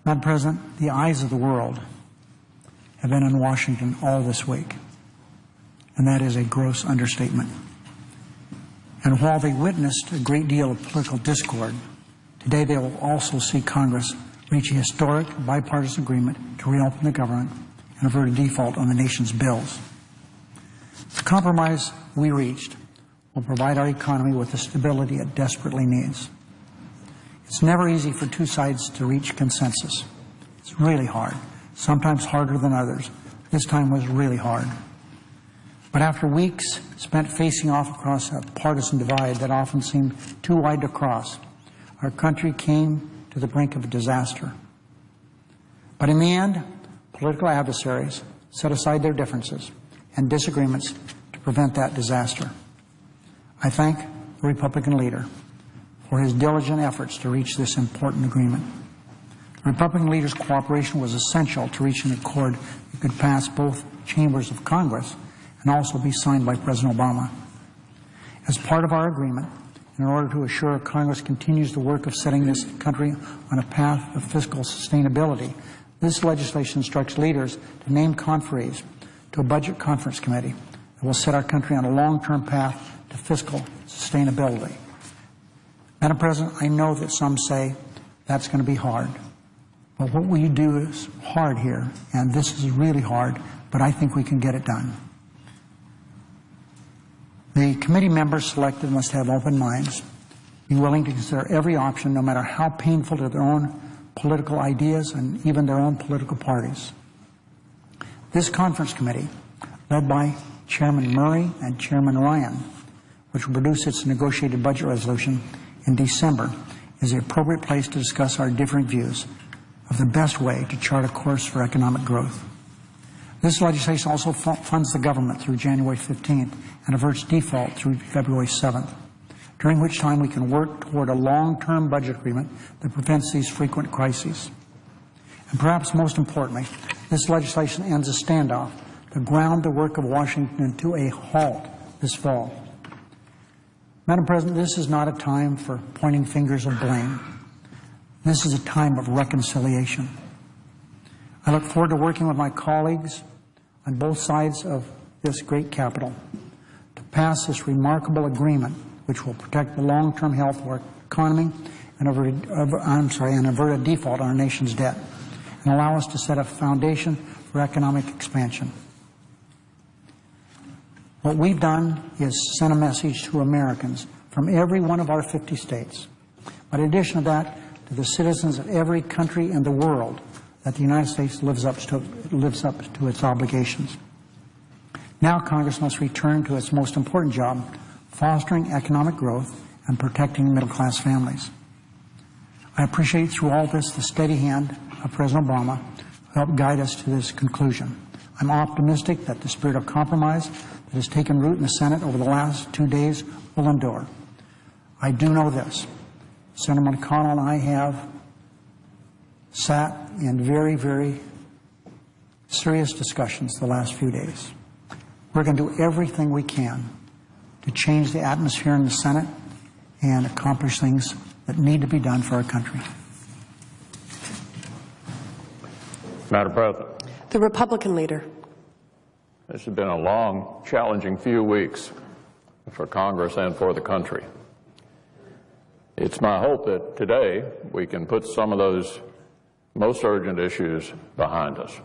Madam President, the eyes of the world have been in Washington all this week, and that is a gross understatement. And while they witnessed a great deal of political discord, today they will also see Congress reach a historic bipartisan agreement to reopen the government and avert a default on the nation's bills. The compromise we reached will provide our economy with the stability it desperately needs. It's never easy for two sides to reach consensus. It's really hard, sometimes harder than others. This time was really hard. But after weeks spent facing off across a partisan divide that often seemed too wide to cross, our country came to the brink of a disaster. But in the end, political adversaries set aside their differences and disagreements to prevent that disaster. I thank the Republican leader for his diligent efforts to reach this important agreement. The Republican leader's cooperation was essential to reach an accord that could pass both chambers of Congress and also be signed by President Obama. As part of our agreement, in order to assure Congress continues the work of setting this country on a path of fiscal sustainability, this legislation instructs leaders to name conferees to a budget conference committee that will set our country on a long-term path to fiscal sustainability. Madam President, I know that some say that's going to be hard. But what we do is hard here, and this is really hard, but I think we can get it done. The committee members selected must have open minds, be willing to consider every option, no matter how painful to their own political ideas and even their own political parties. This conference committee, led by Chairman Murray and Chairman Ryan, which will produce its negotiated budget resolution in December, is the appropriate place to discuss our different views of the best way to chart a course for economic growth. This legislation also funds the government through January 15th and averts default through February 7th, during which time we can work toward a long-term budget agreement that prevents these frequent crises. And perhaps most importantly, this legislation ends a standoff to ground the work of Washington to a halt this fall. Madam President, this is not a time for pointing fingers of blame. This is a time of reconciliation. I look forward to working with my colleagues on both sides of this great Capitol to pass this remarkable agreement which will protect the long-term health of our economy and avert a default on our nation's debt and allow us to set a foundation for economic expansion. What we've done is send a message to Americans from every one of our 50 states, but in addition to that, to the citizens of every country in the world, that the United States lives up to its obligations. Now Congress must return to its most important job, fostering economic growth and protecting middle-class families. I appreciate through all this the steady hand of President Obama who helped guide us to this conclusion. I'm optimistic that the spirit of compromise that has taken root in the Senate over the last 2 days will endure. I do know this. Senator McConnell and I have sat in very, very serious discussions the last few days. We're going to do everything we can to change the atmosphere in the Senate and accomplish things that need to be done for our country. Madam President. The Republican leader. This has been a long, challenging few weeks for Congress and for the country. It's my hope that today we can put some of those most urgent issues behind us.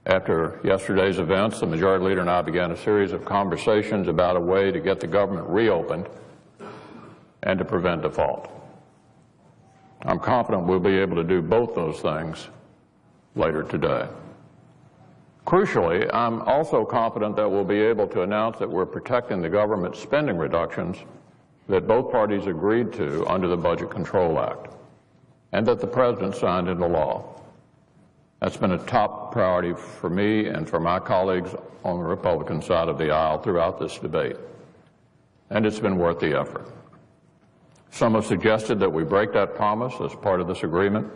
After yesterday's events, the Majority Leader and I began a series of conversations about a way to get the government reopened and to prevent default. I'm confident we'll be able to do both those things later today. Crucially, I'm also confident that we'll be able to announce that we're protecting the government spending reductions that both parties agreed to under the Budget Control Act, and that the President signed into law. That's been a top priority for me and for my colleagues on the Republican side of the aisle throughout this debate, and it's been worth the effort. Some have suggested that we break that promise as part of this agreement.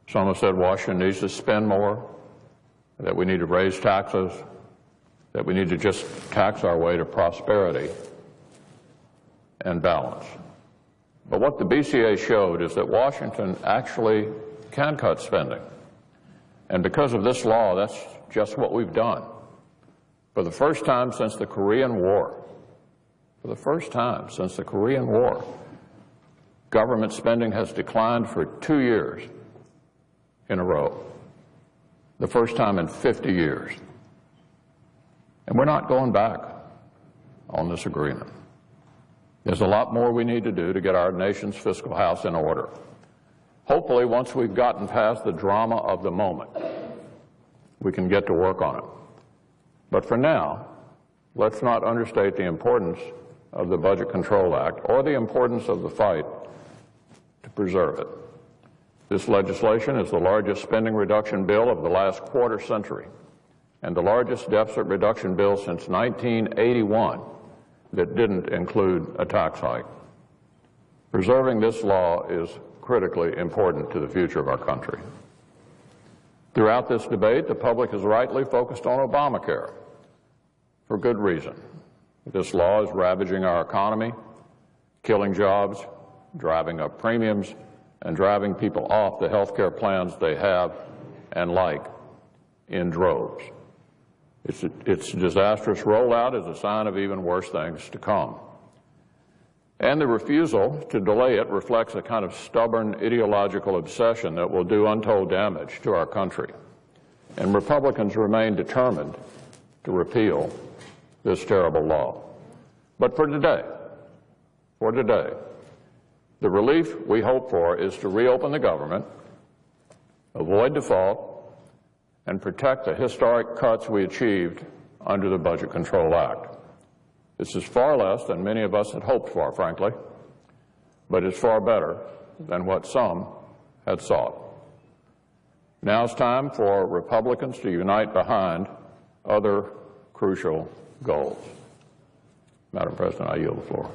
Some have said Washington needs to spend more, that we need to raise taxes, that we need to just tax our way to prosperity and balance. But what the BCA showed is that Washington actually can cut spending. And because of this law, that's just what we've done. For the first time since the Korean War, government spending has declined for 2 years in a row, the first time in 50 years. And we're not going back on this agreement. There's a lot more we need to do to get our nation's fiscal house in order. Hopefully, once we've gotten past the drama of the moment, we can get to work on it. But for now, let's not understate the importance of the Budget Control Act or the importance of the fight to preserve it. This legislation is the largest spending reduction bill of the last quarter century and the largest deficit reduction bill since 1981 that didn't include a tax hike. Preserving this law is critically important to the future of our country. Throughout this debate, the public has rightly focused on Obamacare, for good reason. This law is ravaging our economy, killing jobs, driving up premiums, and driving people off the health care plans they have and like in droves. Its disastrous rollout is a sign of even worse things to come. And the refusal to delay it reflects a kind of stubborn ideological obsession that will do untold damage to our country. And Republicans remain determined to repeal this terrible law. But for today, the relief we hope for is to reopen the government, avoid default, and protect the historic cuts we achieved under the Budget Control Act. This is far less than many of us had hoped for, frankly, but it's far better than what some had sought. Now it's time for Republicans to unite behind other crucial goals. Madam President, I yield the floor.